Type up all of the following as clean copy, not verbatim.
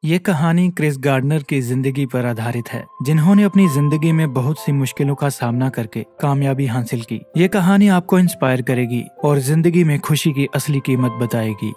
ये कहानी Chris gardener की जिंदगी पर आधारित है, जिन्होंने अपनी जिंदगी में बहुत सी मुश्किलों का सामना करके कामयाबी हासिल की। ये कहानी आपको इंस्पायर करेगी और जिंदगी में खुशी की असली कीमत बताएगी।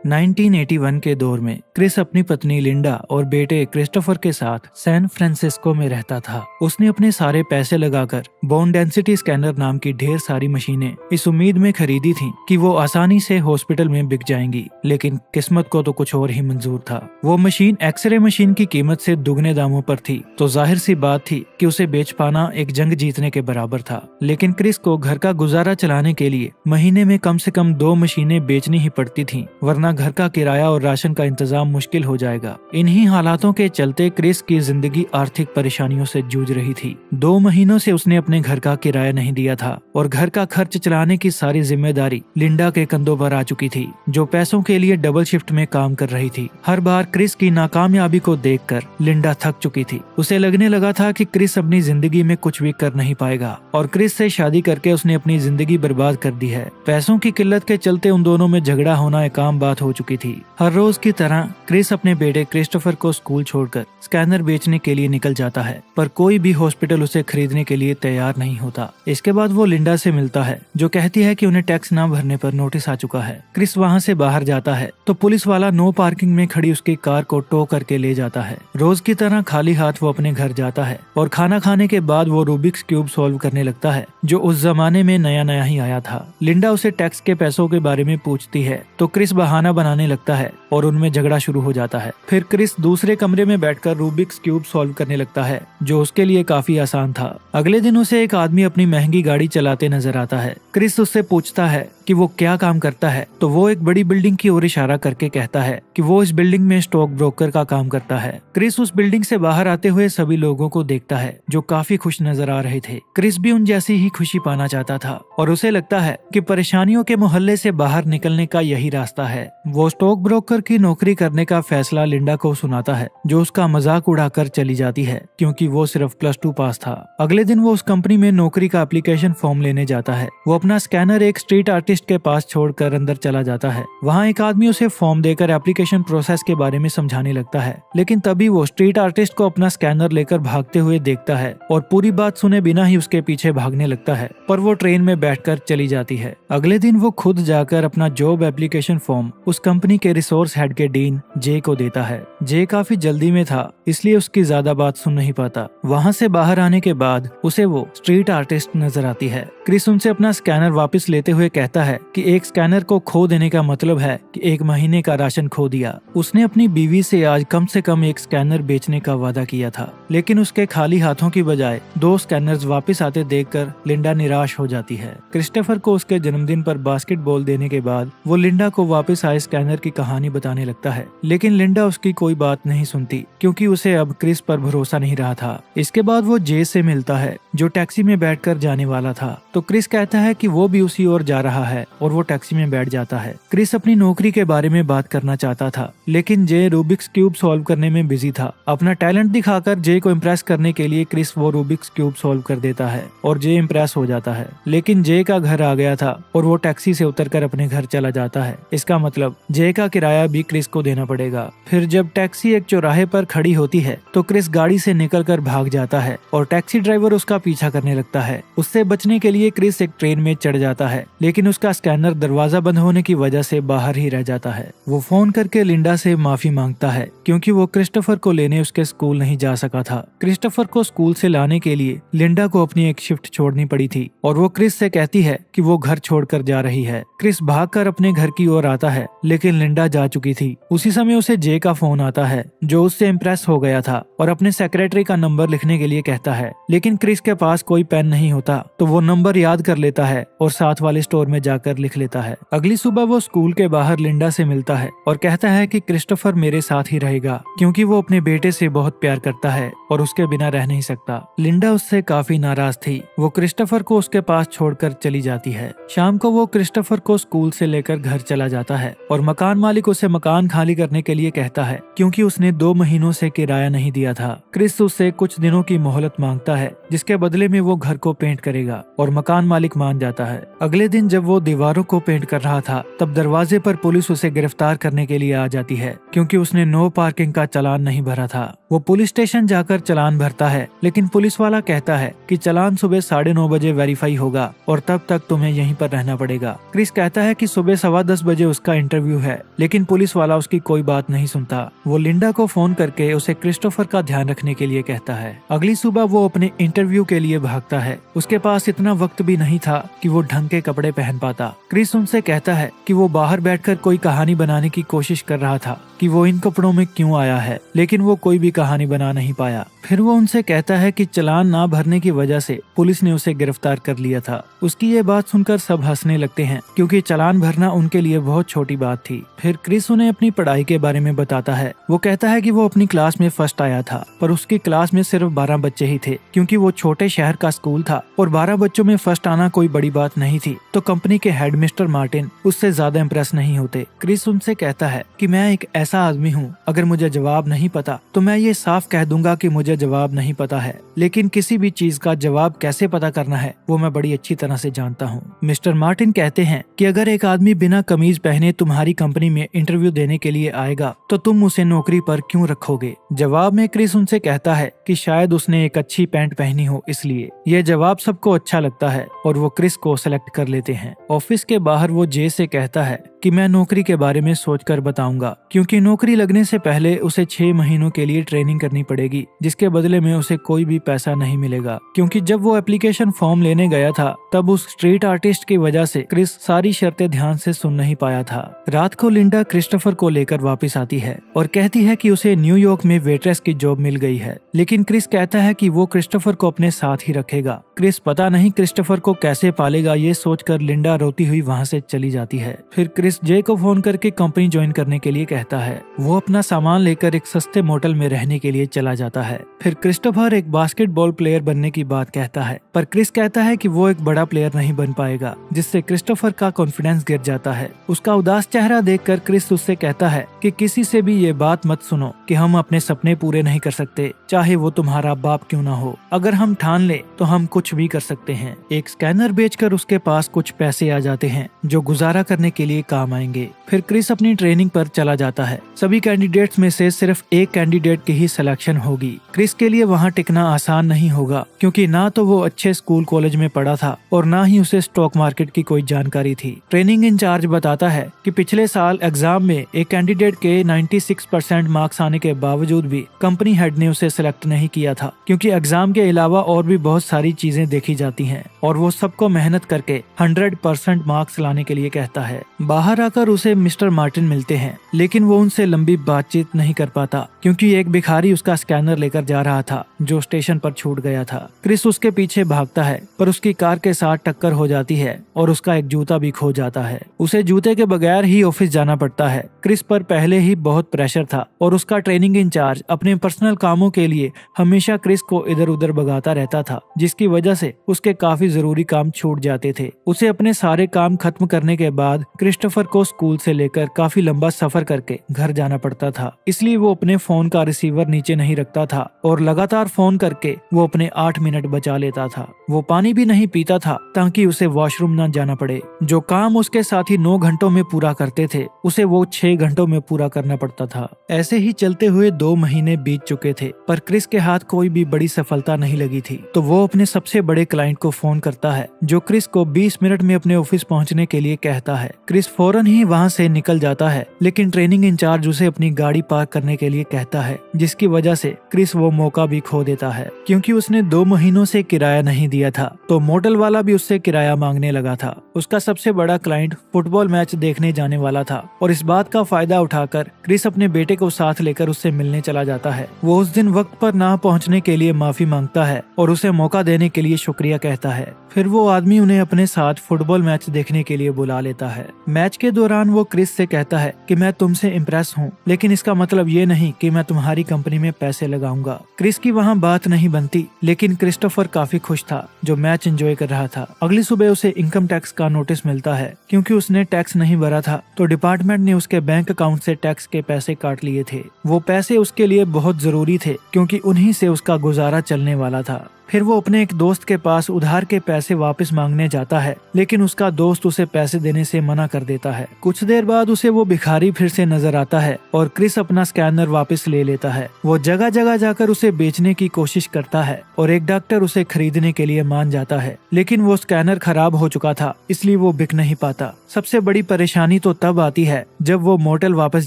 1981 के दौर में क्रिस अपनी पत्नी लिंडा और बेटे क्रिस्टोफर के साथ सैन फ्रांसिस्को में रहता था। उसने अपने सारे पैसे लगाकर बोन डेंसिटी स्कैनर नाम की ढेर सारी मशीनें इस उम्मीद में खरीदी थीं कि वो आसानी से हॉस्पिटल में बिक जाएंगी, लेकिन किस्मत को तो कुछ और ही मंजूर था। वो मशीन एक्सरे मशीन की कीमत से दुगने दामों पर थी, तो जाहिर सी बात थी कि उसे बेच पाना एक जंग जीतने के बराबर था। लेकिन क्रिस को घर का गुजारा चलाने के लिए महीने में कम से कम 2 मशीनें बेचनी ही पड़ती थीं, वरना घर का किराया और राशन का इंतजाम मुश्किल हो जाएगा। इन्हीं हालातों के चलते क्रिस की जिंदगी आर्थिक परेशानियों से जूझ रही थी। 2 महीनों से उसने अपने घर का किराया नहीं दिया था और घर का खर्च चलाने की सारी जिम्मेदारी लिंडा के कंधों पर आ चुकी थी, जो पैसों के लिए डबल शिफ्ट में काम कर रही थी। हर बार क्रिस की नाकामयाबी को देखकर लिंडा थक चुकी थी। उसे लगने लगा था कि क्रिस अपनी जिंदगी में कुछ भी कर नहीं पाएगा और क्रिस से शादी करके उसने अपनी जिंदगी बर्बाद कर दी है। पैसों की किल्लत के चलते उन दोनों में झगड़ा होना एक आम बात हो चुकी थी। हर रोज की तरह क्रिस अपने बेटे क्रिस्टोफर को स्कूल छोड़कर स्कैनर बेचने के लिए निकल जाता है, पर कोई भी हॉस्पिटल उसे खरीदने के लिए तैयार नहीं होता। इसके बाद वो लिंडा से मिलता है, जो कहती है कि उन्हें टैक्स न भरने पर नोटिस आ चुका है। क्रिस वहाँ से बाहर जाता है तो पुलिस वाला नो पार्किंग में खड़ी उसकी कार को टो करके ले जाता है। रोज की तरह खाली हाथ वो अपने घर जाता है और खाना खाने के बाद वो रूबिक्स क्यूब सॉल्व करने लगता है, जो उस जमाने में नया नया ही आया था। लिंडा उसे टैक्स के पैसों के बारे में पूछती है तो क्रिस बहाना बनाने लगता है और उनमें झगड़ा शुरू हो जाता है। फिर क्रिस दूसरे कमरे में बैठकर रूबिक्स क्यूब सॉल्व करने लगता है, जो उसके लिए काफी आसान था। अगले दिन उसे एक आदमी अपनी महंगी गाड़ी चलाते नजर आता है। क्रिस उससे पूछता है कि वो क्या काम करता है, तो वो एक बड़ी बिल्डिंग की ओर इशारा करके कहता है कि वो इस बिल्डिंग में स्टॉक ब्रोकर का काम करता है। क्रिस उस बिल्डिंग से बाहर आते हुए सभी लोगों को देखता है, जो काफी खुश नजर आ रहे थे। क्रिस भी उन जैसी ही खुशी पाना चाहता था और उसे लगता है कि परेशानियों के मोहल्ले से बाहर निकलने का यही रास्ता है। वो स्टॉक ब्रोकर की नौकरी करने का फैसला लिंडा को सुनाता है, जो उसका मजाक उड़ाकर चली जाती है क्योंकि वो सिर्फ +2 पास था। अगले दिन वो उस कंपनी में नौकरी का एप्लीकेशन फॉर्म लेने जाता है। वो अपना स्कैनर एक स्ट्रीट आर्टिस्ट के पास छोड़कर अंदर चला जाता है। वहाँ एक आदमी उसे फॉर्म देकर एप्लीकेशन प्रोसेस के बारे में समझाने लगता है, लेकिन तभी वो स्ट्रीट आर्टिस्ट को अपना स्कैनर लेकर भागते हुए देखता है और पूरी बात सुने बिना ही उसके पीछे भागने लगता है, पर वो ट्रेन में बैठकर चली जाती है। अगले दिन वो खुद जाकर अपना जॉब एप्लीकेशन फॉर्म उस कंपनी के रिसोर्स हेड के डीन जे को देता है। जे काफी जल्दी में था, इसलिए उसकी ज्यादा बात सुन नहीं पाता। वहाँ से बाहर आने के बाद उसे वो स्ट्रीट आर्टिस्ट नजर आती है। क्रिस उनसे अपना स्कैनर वापस लेते हुए कहता है कि एक स्कैनर को खो देने का मतलब है कि 1 महीने का राशन खो दिया। उसने अपनी बीवी से आज कम से कम एक स्कैनर बेचने का वादा किया था, लेकिन उसके खाली हाथों की बजाय 2 स्कैनर्स वापस आते देखकर लिंडा निराश हो जाती है। क्रिस्टोफर को उसके जन्मदिन पर बास्केटबॉल देने के बाद वो लिंडा को वापस आए स्कैनर की कहानी बताने लगता है, लेकिन लिंडा उसकी कोई बात नहीं सुनती क्योंकि उसे अब क्रिस पर भरोसा नहीं रहा था। इसके बाद वो जे से मिलता है, जो टैक्सी में बैठकर जाने वाला था, तो क्रिस कहता है कि वो भी उसी ओर जा रहा है और वो टैक्सी में बैठ जाता है। क्रिस अपनी नौकरी के बारे में बात करना चाहता था, लेकिन जे रूबिक्स क्यूब सॉल्व करने में बिजी था। अपना टैलेंट दिखाकर जे को इम्प्रेस करने के लिए क्रिस वो रूबिक्स क्यूब सॉल्व कर देता है और जे इम्प्रेस हो जाता है, लेकिन जे का घर आ गया था और वो टैक्सी से उतरकर अपने घर चला जाता है। इसका मतलब जे का किराया भी क्रिस को देना पड़ेगा। फिर जब टैक्सी एक चौराहे पर खड़ी होती है तो क्रिस गाड़ी से निकलकर भाग जाता है और टैक्सी ड्राइवर उसका पीछा करने लगता है। उससे बचने के लिए क्रिस एक ट्रेन में चढ़ जाता है, लेकिन उसका स्कैनर दरवाजा बंद होने की वजह से बाहर ही रह जाता है। वो फोन करके लिंडा से माफी मांगता है क्योंकि वो क्रिस्टोफर को लेने उसके स्कूल नहीं जा सका था। क्रिस्टोफर को स्कूल से लाने के लिए लिंडा को अपनी एक शिफ्ट छोड़नी पड़ी थी और वो क्रिस से कहती है कि वो घर छोड़कर जा रही है। क्रिस भागकर अपने घर की ओर आता है, लेकिन लिंडा जा चुकी थी। उसी समय उसे जे का फोन आता है, जो उससे इम्प्रेस हो गया था और अपने सेक्रेटरी का नंबर लिखने के लिए कहता है, लेकिन क्रिस के पास कोई पेन नहीं होता, तो वो नंबर याद कर लेता है और साथ वाले स्टोर में जाकर लिख लेता है। अगली सुबह वो स्कूल के बाहर लिंडा से मिलता है और कहता है कि क्रिस्टोफर मेरे साथ ही रहेगा क्योंकि वो अपने बेटे से बहुत प्यार करता है और उसके बिना रह नहीं सकता। लिंडा उससे काफी नाराज थी। वो क्रिस्टोफर को उसके पास छोड़कर चली जाती है। शाम को वो क्रिस्टोफर को स्कूल से लेकर घर चला जाता है और मकान मालिक उसे मकान खाली करने के लिए कहता है क्योंकि उसने 2 महीनों से किराया नहीं दिया था। क्रिस उससे कुछ दिनों की मोहलत मांगता है जिसके बदले में वो घर को पेंट करेगा और मकान मालिक मान जाता है। अगले दिन जब वो दीवारों को पेंट कर रहा था तब दरवाजे पर पुलिस उसे गिरफ्तार करने के लिए आ जाती है क्योंकि उसने नो पार्किंग का चालान नहीं भरा था। वो पुलिस स्टेशन जाकर चालान भरता है लेकिन पुलिस वाला कहता है कि चालान सुबह 9:30 बजे वेरीफाई होगा और तब तक तुम्हें यहीं पर रहना पड़ेगा। क्रिस कहता है कि सुबह 10:15 बजे उसका इंटरव्यू है लेकिन पुलिस वाला उसकी कोई बात नहीं सुनता। वो लिंडा को फोन करके उसे क्रिस्टोफर का ध्यान रखने के लिए कहता है। अगली सुबह वो अपने इंटरव्यू के लिए भागता है। उसके पास इतना वक्त भी नहीं था कि वो ढंग के कपड़े पहन पाता। क्रिस उनसे कहता है कि वो बाहर बैठकर कोई कहानी बनाने की कोशिश कर रहा था कि वो इन कपड़ों में क्यों आया है, लेकिन वो कोई भी कहानी बना नहीं पाया। फिर वो उनसे कहता है कि चालान ना भरने की वजह से पुलिस ने उसे गिरफ्तार कर लिया था। उसकी ये बात सुनकर सब हंसने लगते हैं क्योंकि चालान भरना उनके लिए बहुत छोटी बात थी। फिर क्रिस उन्हें अपनी पढ़ाई के बारे में बताता है। वो कहता है कि वो अपनी क्लास में फर्स्ट आया था पर उसकी क्लास में सिर्फ 12 बच्चे ही थे क्योंकि वो छोटे शहर का स्कूल था और 12 बच्चों में फर्स्ट आना कोई बड़ी बात नहीं थी। तो कंपनी के हेड मिस्टर मार्टिन उससे ज्यादा इम्प्रेस नहीं होते। क्रिस उनसे कहता है कि मैं एक ऐसा आदमी हूँ, अगर मुझे जवाब नहीं पता तो मैं ये साफ कह दूंगा कि मुझे जवाब नहीं पता है, लेकिन किसी भी चीज का जवाब कैसे पता करना है वो मैं बड़ी अच्छी तरह से जानता हूँ। मिस्टर मार्टिन कहते हैं कि अगर एक आदमी बिना कमीज पहने तुम्हारी कंपनी में इंटरव्यू देने के लिए आएगा तो तुम उसे नौकरी पर क्यों रखोगे। जवाब में क्रिस उनसे कहता है कि शायद उसने एक अच्छी पैंट पहनी हो इसलिए। यह जवाब सबको अच्छा लगता है और वो क्रिस को सेलेक्ट कर लेते हैं। ऑफिस के बाहर वो जे से कहता है कि मैं नौकरी के बारे में सोचकर बताऊंगा क्योंकि नौकरी लगने से पहले उसे 6 महीनों के लिए ट्रेनिंग करनी पड़ेगी जिसके बदले में उसे कोई भी पैसा नहीं मिलेगा। क्योंकि जब वो एप्लीकेशन फॉर्म लेने गया था तब उस स्ट्रीट आर्टिस्ट की वजह से क्रिस सारी शर्तें ध्यान से सुन नहीं पाया था। रात को लिंडा क्रिस्टोफर को लेकर वापस आती है और कहती है कि उसे न्यूयॉर्क में वेट्रेस की जॉब मिल गई है, लेकिन क्रिस कहता है कि वो क्रिस्टोफर को अपने साथ ही रखेगा। क्रिस पता नहीं क्रिस्टोफर को कैसे पालेगा ये सोचकर लिंडा रोती हुई वहाँ से चली जाती है। फिर क्रिस जे को फोन करके कंपनी ज्वाइन करने के लिए कहता है। वो अपना सामान लेकर एक सस्ते मोटल में रहने के लिए चला जाता है। फिर क्रिस्टोफर एक बास्केटबॉल प्लेयर बनने की बात कहता है पर क्रिस कहता है कि वो एक बड़ा प्लेयर नहीं बन पाएगा, जिससे क्रिस्टोफर का कॉन्फिडेंस गिर जाता है। उसका उदास चेहरा देखकर क्रिस उससे कहता है कि किसी से भी ये बात मत सुनो कि हम अपने सपने पूरे नहीं कर सकते, चाहे वो तुम्हारा बाप क्यों ना हो। अगर हम ठान ले तो हम कुछ भी कर सकते हैं। एक स्कैनर बेचकर उसके पास कुछ पैसे आ जाते हैं जो गुजारा करने के लिए काम आएंगे। फिर क्रिस अपनी ट्रेनिंग पर चला जाता है। सभी कैंडिडेट्स में से सिर्फ एक कैंडिडेट की ही सिलेक्शन होगी। क्रिस के लिए वहाँ टिकना आसान नहीं होगा क्योंकि ना तो वो अच्छे स्कूल कॉलेज में पढ़ा था और ना ही उसे स्टॉक मार्केट की कोई जानकारी थी। ट्रेनिंग इंचार्ज बताता है कि पिछले साल एग्जाम में एक कैंडिडेट के 96% मार्क्स आने के बावजूद भी कंपनी हेड ने उसे सिलेक्ट नहीं किया था क्योंकि एग्जाम के अलावा और भी बहुत सारी चीजें देखी जाती हैं और वो सबको मेहनत करके 100% मार्क्स लाने के लिए कहता है। बाहर आकर उसे मिस्टर मार्टिन मिलते हैं लेकिन वो उनसे लंबी बातचीत नहीं कर पाता क्योंकि एक भिखारी उसका स्कैनर लेकर जा रहा था जो स्टेशन पर छूट गया था। क्रिस उसके पीछे भागता है पर उसकी कार के साथ टक्कर हो जाती है और उसका एक जूता भी खो जाता है। उसे जूते के बगैर ही ऑफिस जाना पड़ता है। क्रिस पर पहले ही बहुत प्रेशर था और उसका ट्रेनिंग इंचार्ज अपने पर्सनल कामों के लिए हमेशा क्रिस को इधर उधर भगाता रहता था, जिसकी वजह से उसके काफी जरूरी काम छूट जाते थे। उसे अपने सारे काम खत्म करने के बाद क्रिस्टोफर को स्कूल से लेकर काफी लंबा सफर करके घर जाना पड़ता था, इसलिए वो अपने फोन का रिसीवर नीचे नहीं रखता था और लगातार फोन करके वो अपने 8 मिनट बचा लेता था। वो पानी भी नहीं पीता था ताकि उसे वॉशरूम न जाना पड़े। जो काम उसके साथी 9 घंटों में पूरा करते थे उसे वो 6 घंटों में पूरा करना पड़ता था। ऐसे ही चलते हुए 2 महीने बीत चुके थे पर क्रिस के हाथ कोई भी बड़ी सफलता नहीं लगी थी। तो वो अपने सबसे बड़े क्लाइंट को फोन करता है जो क्रिस को 20 मिनट में अपने ऑफिस पहुंचने के लिए कहता है। क्रिस फौरन ही वहां से निकल जाता है लेकिन ट्रेनिंग इंचार्ज उसे अपनी गाड़ी पार्क करने के लिए कहता है, जिसकी वजह से क्रिस वो मौका भी खो देता है क्योंकि उसने 2 महीनों से किराया नहीं दिया था तो मोटल वाला भी उससे किराया मांगने लगा था। उसका सबसे बड़ा क्लाइंट फुटबॉल मैच देखने जाने वाला था और इस बात का फायदा उठाकर क्रिस अपने बेटे को साथ लेकर उससे मिलने चला जाता है। वो उस दिन वक्त पर ना पहुंचने के लिए माफी मांगता है और उसे मौका देने के लिए शुक्रिया कहता है। फिर वो आदमी उन्हें अपने साथ फुटबॉल मैच देखने के लिए बुला लेता है। मैच मैच के दौरान वो क्रिस से कहता है कि मैं तुमसे इम्प्रेस हूँ, लेकिन इसका मतलब ये नहीं कि मैं तुम्हारी कंपनी में पैसे लगाऊंगा। क्रिस की वहाँ बात नहीं बनती, लेकिन क्रिस्टोफर काफी खुश था जो मैच एंजॉय कर रहा था। अगली सुबह उसे इनकम टैक्स का नोटिस मिलता है। क्योंकि उसने टैक्स नहीं भरा था तो डिपार्टमेंट ने उसके बैंक अकाउंट से टैक्स के पैसे काट लिए थे। वो पैसे उसके लिए बहुत जरूरी थे क्योंकि उन्हीं से उसका गुजारा चलने वाला था। फिर वो अपने एक दोस्त के पास उधार के पैसे वापस मांगने जाता है, लेकिन उसका दोस्त उसे पैसे देने से मना कर देता है। कुछ देर बाद उसे वो भिखारी फिर से नजर आता है और क्रिस अपना स्कैनर वापस ले लेता है। वो जगह जगह जाकर उसे बेचने की कोशिश करता है और एक डॉक्टर उसे खरीदने के लिए मान जाता है, लेकिन वो स्कैनर खराब हो चुका था, इसलिए वो बिक नहीं पाता। सबसे बड़ी परेशानी तो तब आती है जब वो मोटेल वापस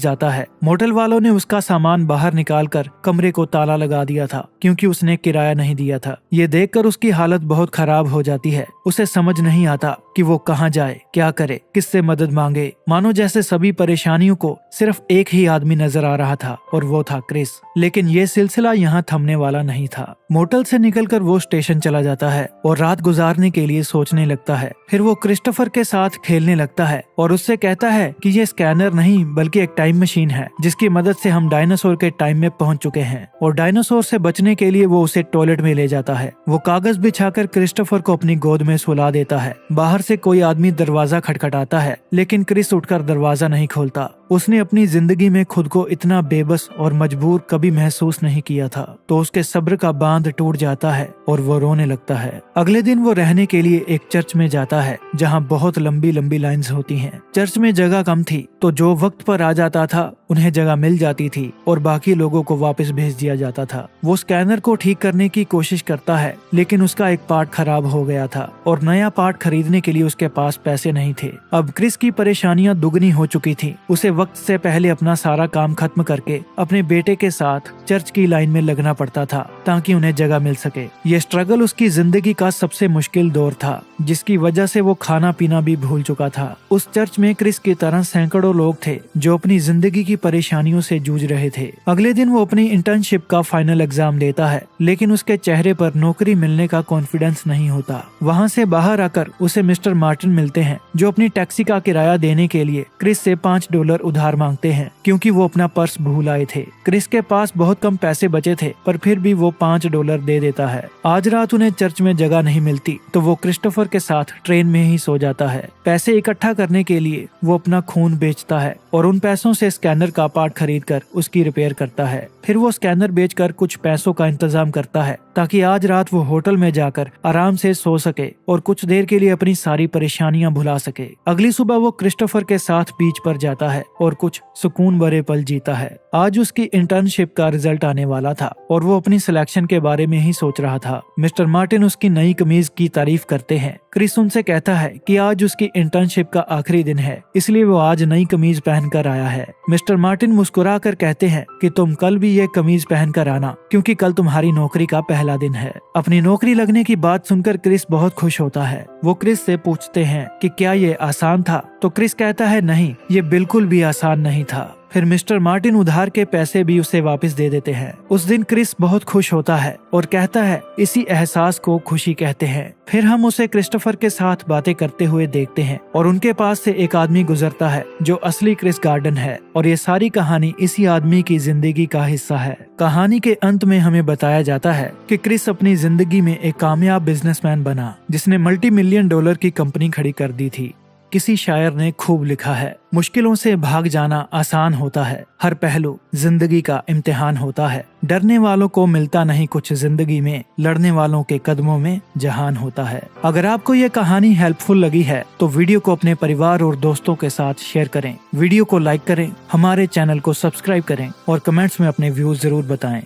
जाता है। मोटेल वालों ने उसका सामान बाहर निकालकर कमरे को ताला लगा दिया था क्योंकि उसने किराया नहीं दिया था। ये देखकर उसकी हालत बहुत खराब हो जाती है। उसे समझ नहीं आता कि वो कहाँ जाए, क्या करे, किससे मदद मांगे। मानो जैसे सभी परेशानियों को सिर्फ एक ही आदमी नजर आ रहा था और वो था क्रिस। लेकिन ये सिलसिला यहाँ थमने वाला नहीं था। मोटेल से निकलकर वो स्टेशन चला जाता है और रात गुजारने के लिए सोचने लगता है। फिर वो क्रिस्टोफर के साथ खेलने लगता है और उससे कहता है कि ये स्कैनर नहीं बल्कि एक टाइम मशीन है जिसकी मदद से हम डायनासोर के टाइम में पहुंच चुके हैं। और डायनासोर से बचने के लिए वो उसे टॉयलेट में ले जाता है। वो कागज बिछाकर क्रिस्टोफर को अपनी गोद में सुला देता है। बाहर से कोई आदमी दरवाजा खटखटाता है, लेकिन क्रिस उठकर दरवाजा नहीं खोलता। उसने अपनी जिंदगी में खुद को इतना बेबस और मजबूर कभी महसूस नहीं किया था। तो उसके सब्र का बांध टूट जाता है और वो रोने लगता है। अगले दिन वो रहने के लिए एक चर्च में जाता है जहाँ बहुत लंबी लंबी लाइंस होती हैं। चर्च में जगह कम थी तो जो वक्त पर आ जाता था उन्हें जगह मिल जाती थी और बाकी लोगों को वापस भेज दिया जाता था। वो स्कैनर को ठीक करने की कोशिश करता है, लेकिन उसका एक पार्ट खराब हो गया था और नया पार्ट खरीदने के लिए उसके पास पैसे नहीं थे। अब क्रिस की परेशानियां दुगनी हो चुकी थी। उसे वक्त से पहले अपना सारा काम खत्म करके अपने बेटे के साथ चर्च की लाइन में लगना पड़ता था ताकि उन्हें जगह मिल सके। ये स्ट्रगल उसकी जिंदगी का सबसे मुश्किल दौर था, जिसकी वजह से वो खाना पीना भी भूल चुका था। उस चर्च में क्रिस की तरह सैकड़ों लोग थे जो अपनी जिंदगी की परेशानियों से जूझ रहे थे। अगले दिन वो अपनी इंटर्नशिप का फाइनल एग्जाम देता है, लेकिन उसके चेहरे पर नौकरी मिलने का कॉन्फिडेंस नहीं होता। वहाँ से बाहर आकर उसे मिस्टर मार्टिन मिलते हैं जो अपनी टैक्सी का किराया देने के लिए क्रिस से $5 उधार मांगते हैं क्योंकि वो अपना पर्स भूल आए थे। क्रिस के पास बहुत कम पैसे बचे थे पर फिर भी वो $5 दे देता है। आज रात उन्हें चर्च में जगह नहीं मिलती तो वो क्रिस्टोफर के साथ ट्रेन में ही सो जाता है। पैसे इकट्ठा करने के लिए वो अपना खून बेचता है और उन पैसों से स्कैनर का पार्ट खरीदकर उसकी रिपेयर करता है। फिर वो स्कैनर बेचकर कुछ पैसों का इंतजाम करता है ताकि आज रात वो होटल में जाकर आराम से सो सके और कुछ देर के लिए अपनी सारी परेशानियां भुला सके। अगली सुबह वो क्रिस्टोफर के साथ बीच पर जाता है और कुछ सुकून भरे पल जीता है। आज उसकी इंटर्नशिप का रिजल्ट आने वाला था और वो अपनी सिलेक्शन के बारे में ही सोच रहा था। मिस्टर मार्टिन उसकी नई कमीज की तारीफ करते हैं। क्रिस उनसे कहता है कि आज उसकी इंटर्नशिप का आखिरी दिन है, इसलिए वो आज नई कमीज पहनकर आया है। मिस्टर मार्टिन मुस्कुरा कर कहते हैं कि तुम कल भी ये कमीज पहनकर आना क्योंकि कल तुम्हारी नौकरी का पहला दिन है। अपनी नौकरी लगने की बात सुनकर क्रिस बहुत खुश होता है। वो क्रिस से पूछते हैं कि क्या ये आसान था, तो क्रिस कहता है नहीं, ये बिल्कुल भी आसान नहीं था। फिर मिस्टर मार्टिन उधार के पैसे भी उसे वापस दे देते हैं। उस दिन क्रिस बहुत खुश होता है और कहता है इसी एहसास को खुशी कहते हैं। फिर हम उसे क्रिस्टोफर के साथ बातें करते हुए देखते हैं और उनके पास से एक आदमी गुजरता है जो असली क्रिस गार्डन है और ये सारी कहानी इसी आदमी की जिंदगी का हिस्सा है। कहानी के अंत में हमें बताया जाता है कि क्रिस अपनी जिंदगी में एक कामयाब बिजनेसमैन बना जिसने $multi-million की कंपनी खड़ी कर दी थी। किसी शायर ने खूब लिखा है, मुश्किलों से भाग जाना आसान होता है, हर पहलू जिंदगी का इम्तिहान होता है। डरने वालों को मिलता नहीं कुछ जिंदगी में, लड़ने वालों के कदमों में जहान होता है। अगर आपको ये कहानी हेल्पफुल लगी है तो वीडियो को अपने परिवार और दोस्तों के साथ शेयर करें, वीडियो को लाइक करें, हमारे चैनल को सब्सक्राइब करें और कमेंट्स में अपने व्यूज जरूर बताएं।